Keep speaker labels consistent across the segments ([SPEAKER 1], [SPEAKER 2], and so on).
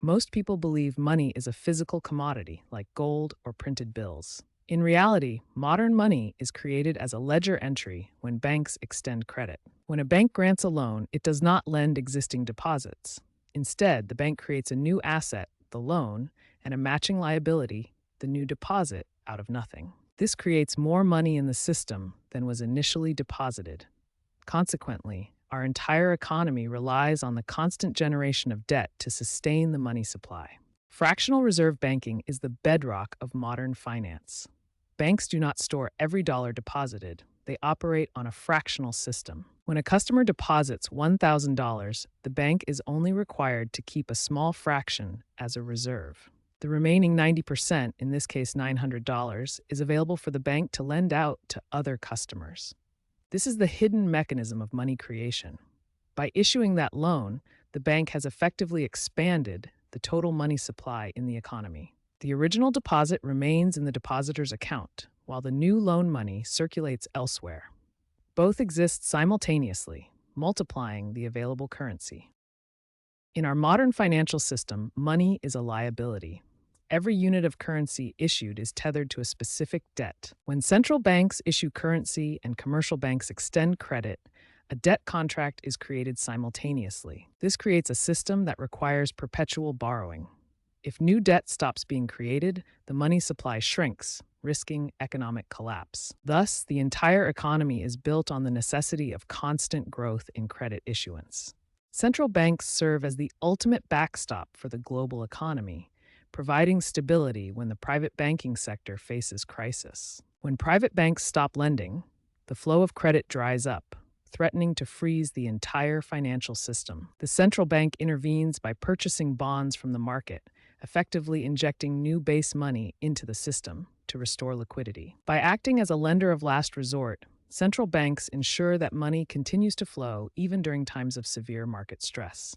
[SPEAKER 1] Most people believe money is a physical commodity like gold or printed bills. In reality, modern money is created as a ledger entry when banks extend credit. When a bank grants a loan, it does not lend existing deposits. Instead, the bank creates a new asset, the loan, and a matching liability, the new deposit, out of nothing. This creates more money in the system than was initially deposited. Consequently, our entire economy relies on the constant generation of debt to sustain the money supply. Fractional reserve banking is the bedrock of modern finance. Banks do not store every dollar deposited. They operate on a fractional system. When a customer deposits $1,000, the bank is only required to keep a small fraction as a reserve. The remaining 90%, in this case $900, is available for the bank to lend out to other customers. This is the hidden mechanism of money creation. By issuing that loan, the bank has effectively expanded the total money supply in the economy. The original deposit remains in the depositor's account, while the new loan money circulates elsewhere. Both exist simultaneously, multiplying the available currency. In our modern financial system, money is a liability. Every unit of currency issued is tethered to a specific debt. When central banks issue currency and commercial banks extend credit, a debt contract is created simultaneously. This creates a system that requires perpetual borrowing. If new debt stops being created, the money supply shrinks, risking economic collapse. Thus, the entire economy is built on the necessity of constant growth in credit issuance. Central banks serve as the ultimate backstop for the global economy, providing stability when the private banking sector faces crisis. When private banks stop lending, the flow of credit dries up, threatening to freeze the entire financial system. The central bank intervenes by purchasing bonds from the market, effectively injecting new base money into the system to restore liquidity. By acting as a lender of last resort, central banks ensure that money continues to flow even during times of severe market stress.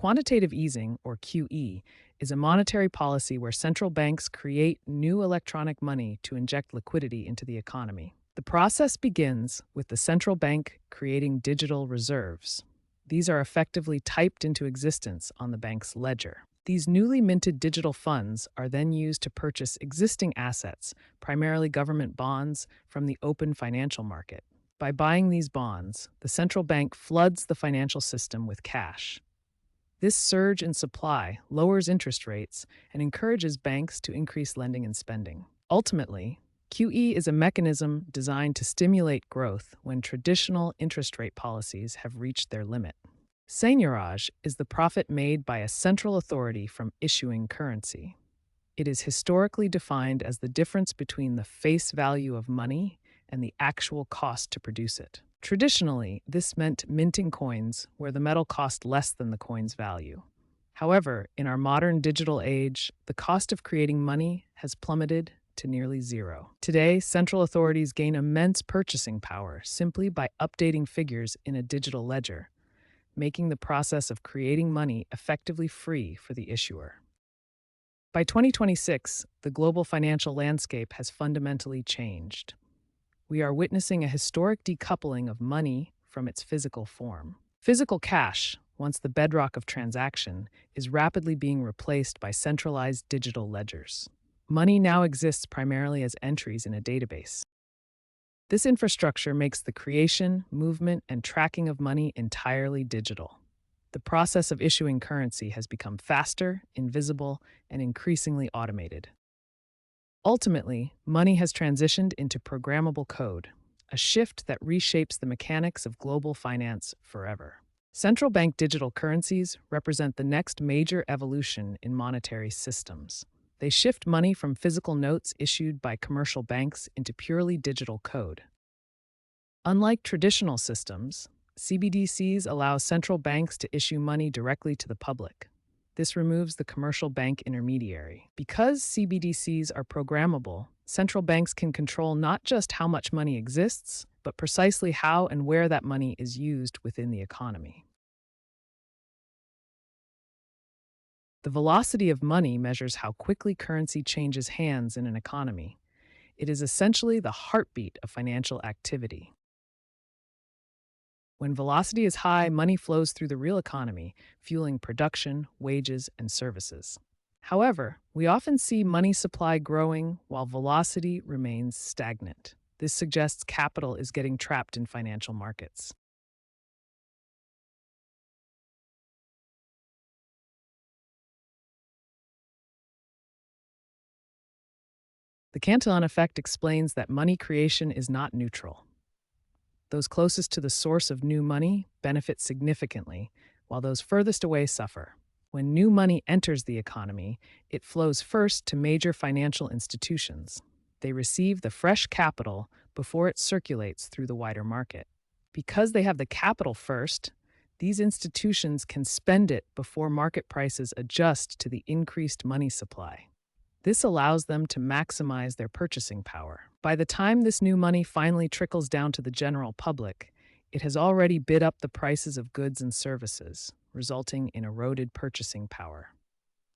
[SPEAKER 1] Quantitative easing, or QE, is a monetary policy where central banks create new electronic money to inject liquidity into the economy. The process begins with the central bank creating digital reserves. These are effectively typed into existence on the bank's ledger. These newly minted digital funds are then used to purchase existing assets, primarily government bonds, from the open financial market. By buying these bonds, the central bank floods the financial system with cash. This surge in supply lowers interest rates and encourages banks to increase lending and spending. Ultimately, QE is a mechanism designed to stimulate growth when traditional interest rate policies have reached their limit. Seigniorage is the profit made by a central authority from issuing currency. It is historically defined as the difference between the face value of money and the actual cost to produce it. Traditionally, this meant minting coins where the metal cost less than the coin's value. However, in our modern digital age, the cost of creating money has plummeted to nearly zero. Today, central authorities gain immense purchasing power simply by updating figures in a digital ledger, making the process of creating money effectively free for the issuer. By 2026, the global financial landscape has fundamentally changed. We are witnessing a historic decoupling of money from its physical form. Physical cash, once the bedrock of transaction, is rapidly being replaced by centralized digital ledgers. Money now exists primarily as entries in a database. This infrastructure makes the creation, movement, and tracking of money entirely digital. The process of issuing currency has become faster, invisible, and increasingly automated. Ultimately, money has transitioned into programmable code, a shift that reshapes the mechanics of global finance forever. Central bank digital currencies represent the next major evolution in monetary systems. They shift money from physical notes issued by commercial banks into purely digital code. Unlike traditional systems, CBDCs allow central banks to issue money directly to the public. This removes the commercial bank intermediary. Because CBDCs are programmable, central banks can control not just how much money exists, but precisely how and where that money is used within the economy. The velocity of money measures how quickly currency changes hands in an economy. It is essentially the heartbeat of financial activity. When velocity is high, money flows through the real economy, fueling production, wages, and services. However, we often see money supply growing while velocity remains stagnant. This suggests capital is getting trapped in financial markets. The Cantillon effect explains that money creation is not neutral. Those closest to the source of new money benefit significantly, while those furthest away suffer. When new money enters the economy, it flows first to major financial institutions. They receive the fresh capital before it circulates through the wider market. Because they have the capital first, these institutions can spend it before market prices adjust to the increased money supply. This allows them to maximize their purchasing power. By the time this new money finally trickles down to the general public, it has already bid up the prices of goods and services, resulting in eroded purchasing power.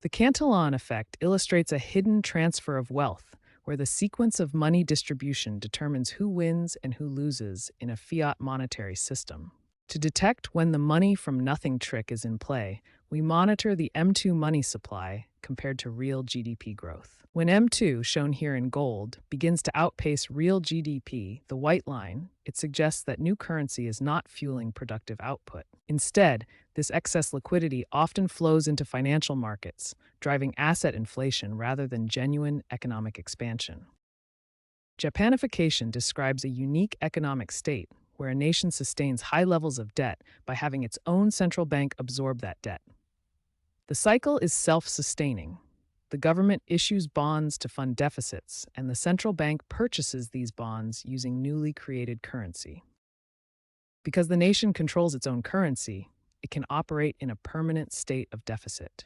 [SPEAKER 1] The Cantillon effect illustrates a hidden transfer of wealth, where the sequence of money distribution determines who wins and who loses in a fiat monetary system. To detect when the money from nothing trick is in play, we monitor the M2 money supply compared to real GDP growth. When M2, shown here in gold, begins to outpace real GDP, the white line, it suggests that new currency is not fueling productive output. Instead, this excess liquidity often flows into financial markets, driving asset inflation rather than genuine economic expansion. Japanification describes a unique economic state where a nation sustains high levels of debt by having its own central bank absorb that debt. The cycle is self-sustaining. The government issues bonds to fund deficits, and the central bank purchases these bonds using newly created currency. Because the nation controls its own currency, it can operate in a permanent state of deficit.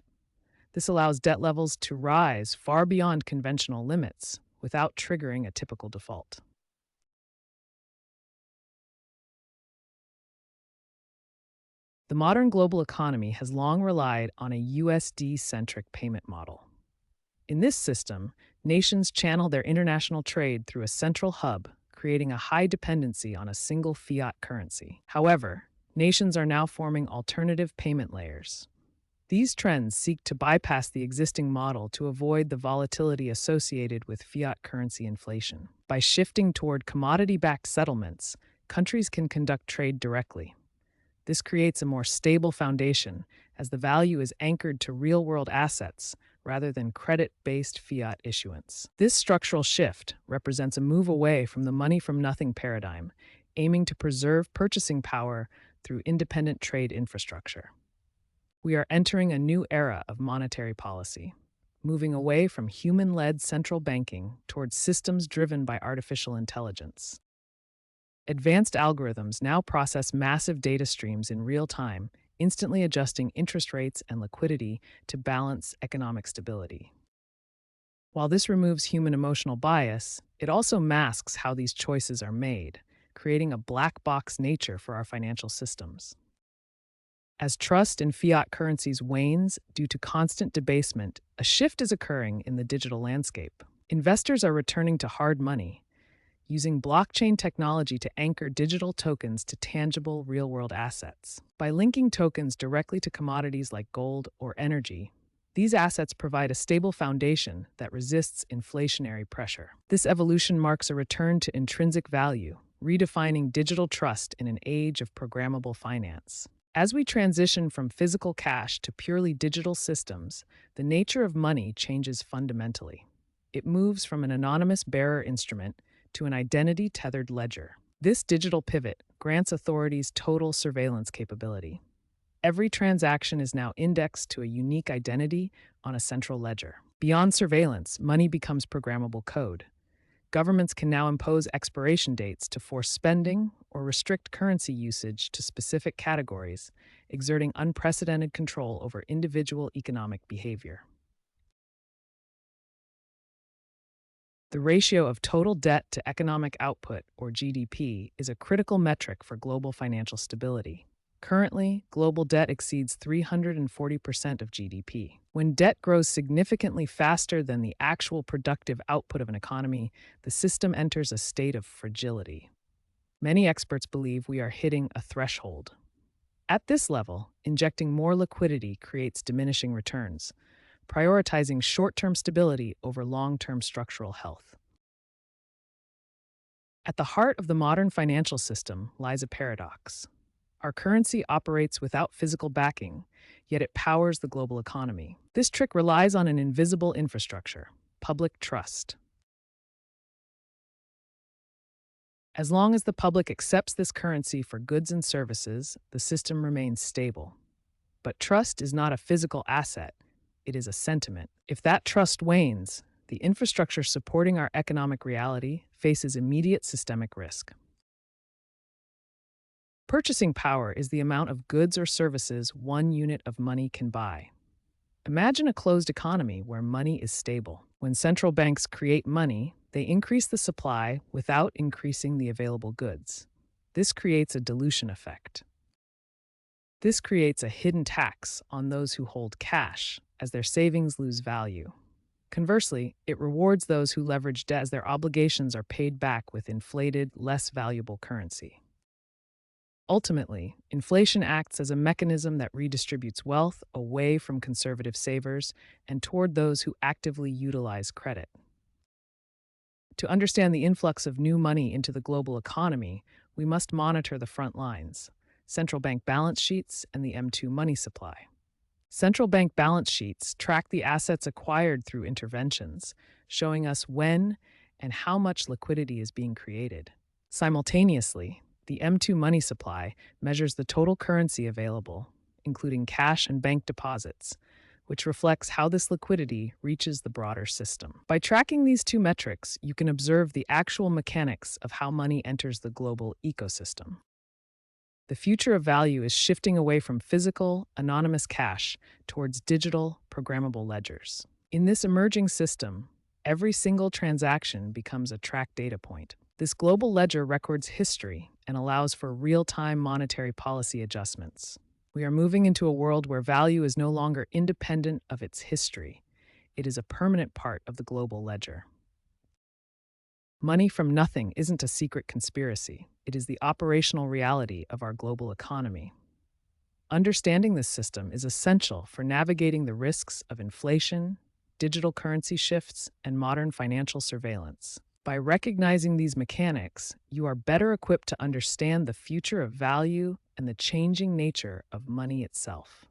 [SPEAKER 1] This allows debt levels to rise far beyond conventional limits without triggering a typical default. The modern global economy has long relied on a USD-centric payment model. In this system, nations channel their international trade through a central hub, creating a high dependency on a single fiat currency. However, nations are now forming alternative payment layers. These trends seek to bypass the existing model to avoid the volatility associated with fiat currency inflation. By shifting toward commodity-backed settlements, countries can conduct trade directly. This creates a more stable foundation, as the value is anchored to real-world assets rather than credit-based fiat issuance. This structural shift represents a move away from the money-from-nothing paradigm, aiming to preserve purchasing power through independent trade infrastructure. We are entering a new era of monetary policy, moving away from human-led central banking towards systems driven by artificial intelligence. Advanced algorithms now process massive data streams in real time, instantly adjusting interest rates and liquidity to balance economic stability. While this removes human emotional bias, it also masks how these choices are made, creating a black box nature for our financial systems. As trust in fiat currencies wanes due to constant debasement, a shift is occurring in the digital landscape. Investors are returning to hard money, using blockchain technology to anchor digital tokens to tangible real-world assets. By linking tokens directly to commodities like gold or energy, these assets provide a stable foundation that resists inflationary pressure. This evolution marks a return to intrinsic value, redefining digital trust in an age of programmable finance. As we transition from physical cash to purely digital systems, the nature of money changes fundamentally. It moves from an anonymous bearer instrument to an identity-tethered ledger. This digital pivot grants authorities total surveillance capability. Every transaction is now indexed to a unique identity on a central ledger. Beyond surveillance, money becomes programmable code. Governments can now impose expiration dates to force spending or restrict currency usage to specific categories, exerting unprecedented control over individual economic behavior. The ratio of total debt to economic output, or GDP, is a critical metric for global financial stability. Currently, global debt exceeds 340% of GDP. When debt grows significantly faster than the actual productive output of an economy, the system enters a state of fragility. Many experts believe we are hitting a threshold. At this level, injecting more liquidity creates diminishing returns, prioritizing short-term stability over long-term structural health. At the heart of the modern financial system lies a paradox. Our currency operates without physical backing, yet it powers the global economy. This trick relies on an invisible infrastructure, public trust. As long as the public accepts this currency for goods and services, the system remains stable. But trust is not a physical asset, it is a sentiment. If that trust wanes, the infrastructure supporting our economic reality faces immediate systemic risk. Purchasing power is the amount of goods or services one unit of money can buy. Imagine a closed economy where money is stable. When central banks create money, they increase the supply without increasing the available goods. This creates a dilution effect. This creates a hidden tax on those who hold cash as their savings lose value. Conversely, it rewards those who leverage debt as their obligations are paid back with inflated, less valuable currency. Ultimately, inflation acts as a mechanism that redistributes wealth away from conservative savers and toward those who actively utilize credit. To understand the influx of new money into the global economy, we must monitor the front lines: central bank balance sheets and the M2 money supply. Central bank balance sheets track the assets acquired through interventions, showing us when and how much liquidity is being created. Simultaneously, the M2 money supply measures the total currency available, including cash and bank deposits, which reflects how this liquidity reaches the broader system. By tracking these two metrics, you can observe the actual mechanics of how money enters the global ecosystem. The future of value is shifting away from physical, anonymous cash towards digital, programmable ledgers. In this emerging system, every single transaction becomes a tracked data point. This global ledger records history and allows for real-time monetary policy adjustments. We are moving into a world where value is no longer independent of its history. It is a permanent part of the global ledger. Money from nothing isn't a secret conspiracy. It is the operational reality of our global economy. Understanding this system is essential for navigating the risks of inflation, digital currency shifts, and modern financial surveillance. By recognizing these mechanics, you are better equipped to understand the future of value and the changing nature of money itself.